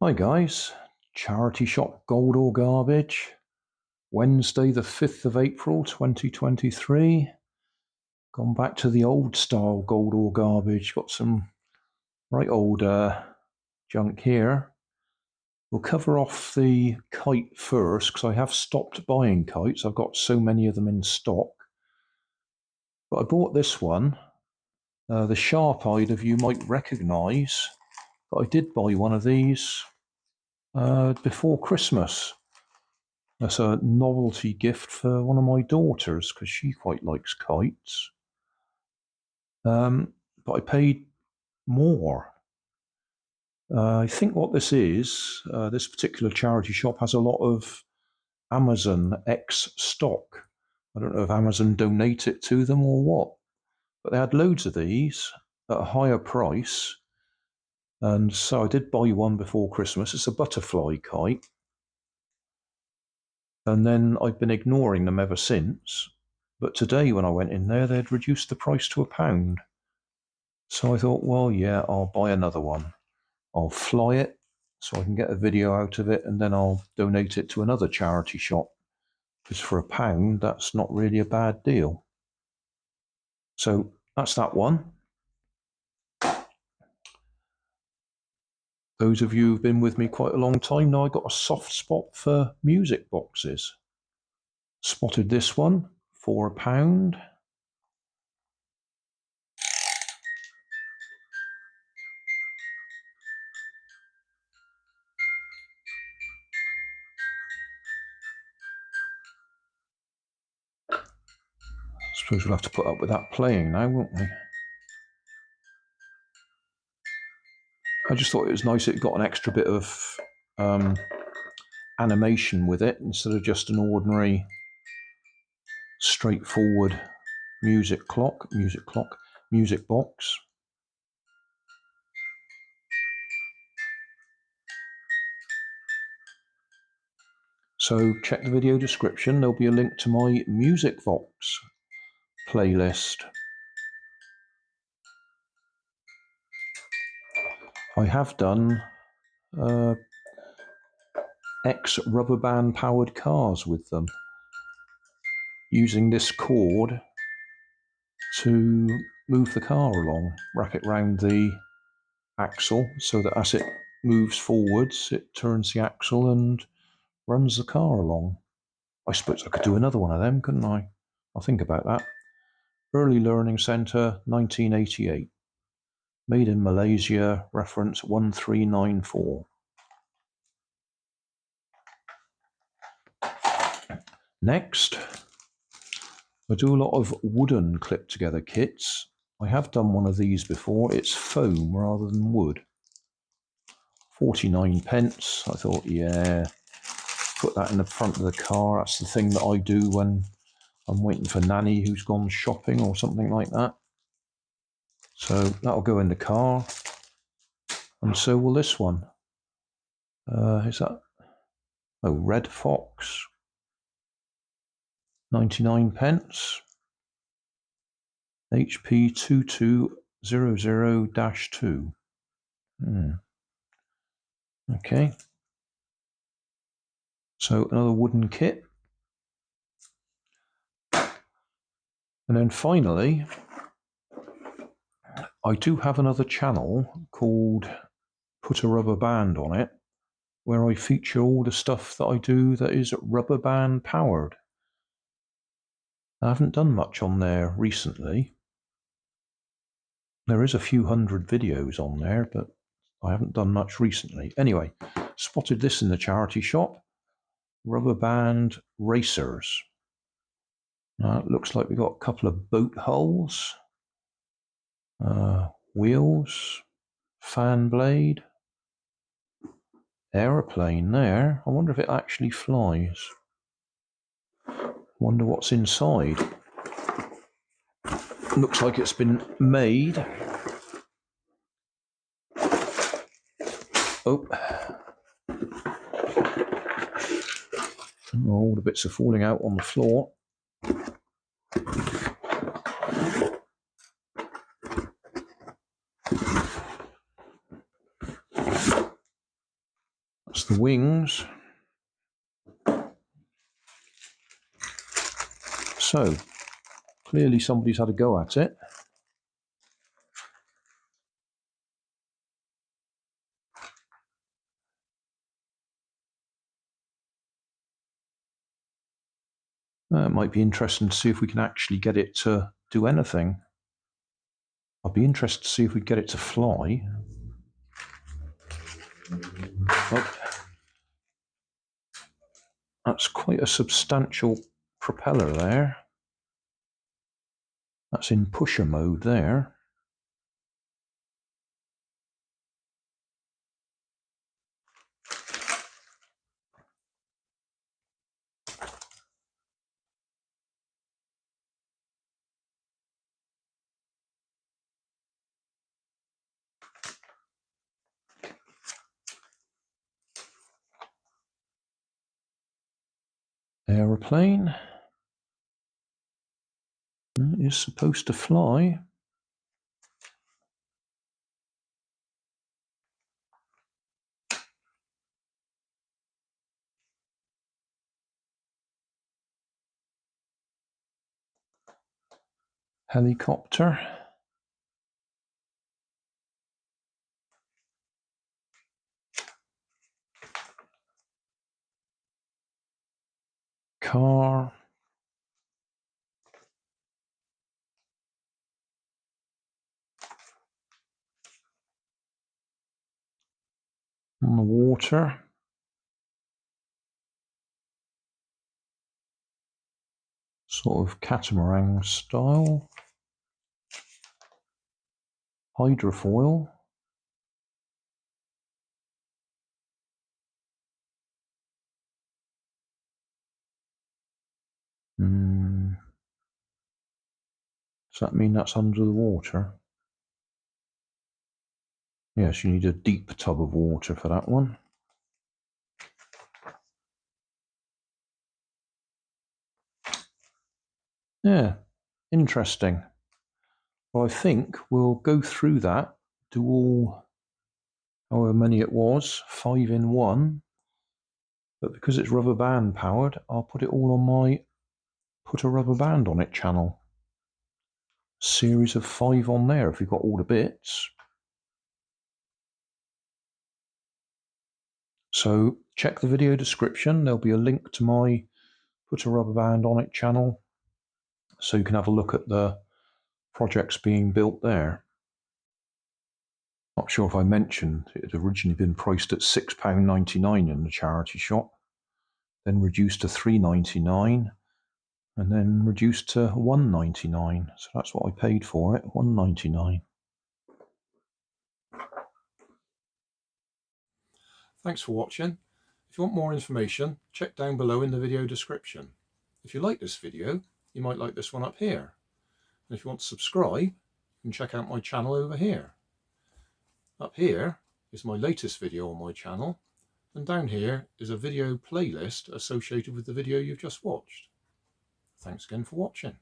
Hi guys, charity shop Gold or Garbage, Wednesday the 5th of April 2023. Gone back to the old style Gold or Garbage, got some right old junk here. We'll cover off the Kite first because I have stopped buying kites, I've got so many of them in stock. But I bought this one, the sharp-eyed of you might recognise, but I did buy one of these before Christmas. That's a novelty gift for one of my daughters because she quite likes kites. But I paid more. I think what this is, this particular charity shop has a lot of Amazon X stock. I don't know if Amazon donate it to them or what, but they had loads of these at a higher price. And so I did buy one before Christmas. It's a butterfly kite. And then I've been ignoring them ever since. But today when I went in there, they'd reduced the price to £1. So I thought, well, yeah, I'll buy another one. I'll fly it so I can get a video out of it, and then I'll donate it to another charity shop. Because for £1, that's not really a bad deal. So that's that one. Those of you who've been with me quite a long time know I've got a soft spot for music boxes. Spotted this one for £1. I suppose we'll have to put up with that playing now, won't we? I just thought it was nice it got an extra bit of animation with it instead of just an ordinary straightforward music box. So check the video description, there'll be a link to my Music Box playlist. I have done rubber band powered cars with them, using this cord to move the car along, wrap it round the axle so that as it moves forwards it turns the axle and runs the car along. I suppose I could do another one of them, couldn't I? I'll think about that. Early Learning Centre, 1988. Made in Malaysia, reference 1394. Next, I do a lot of wooden clip together kits. I have done one of these before. It's foam rather than wood. 49p. I thought, yeah, put that in the front of the car. That's the thing that I do when I'm waiting for Nanny who's gone shopping or something like that. So that'll go in the car. And so will this one. Is that? Oh, Red Fox. 99p. HP 2200-2. Okay. So another wooden kit. And then finally, I do have another channel called Put a Rubber Band on It, where I feature all the stuff that I do that is rubber band powered. I haven't done much on there recently. There is a few hundred videos on there, but I haven't done much recently. Anyway, spotted this in the charity shop. Rubber band racers. It looks like we've got a couple of boat hulls, wheels, fan blade, aeroplane there. I wonder if it actually flies. Wonder what's inside. Looks like it's been made. Oh. All the bits are falling out on the floor. That's the wings. So, clearly somebody's had a go at it. It might be interesting to see if we can actually get it to do anything. I'd be interested to see if we get it to fly. Oh, that's quite a substantial propeller there. That's in pusher mode there. Aeroplane. It is supposed to fly. Helicopter. Car. On the water. Sort of catamaran style. Hydrofoil. Does that mean that's under the water? Yes, you need a deep tub of water for that one. Yeah, interesting. Well, I think we'll go through that, do all, however many it was, 5 in 1. But because it's rubber band powered, I'll put it all on my Put a Rubber Band on It channel. Series of 5 on there if you've got all the bits. So check the video description. There'll be a link to my Put a Rubber Band On It channel, so you can have a look at the projects being built there. Not sure if I mentioned it had originally been priced at £6.99 in the charity shop, then reduced to £3.99, and then reduced to £1.99. So that's what I paid for it, £1.99. Thanks for watching. If you want more information, check down below in the video description. If you like this video, you might like this one up here. And if you want to subscribe, you can check out my channel over here. Up here is my latest video on my channel, and down here is a video playlist associated with the video you've just watched. Thanks again for watching.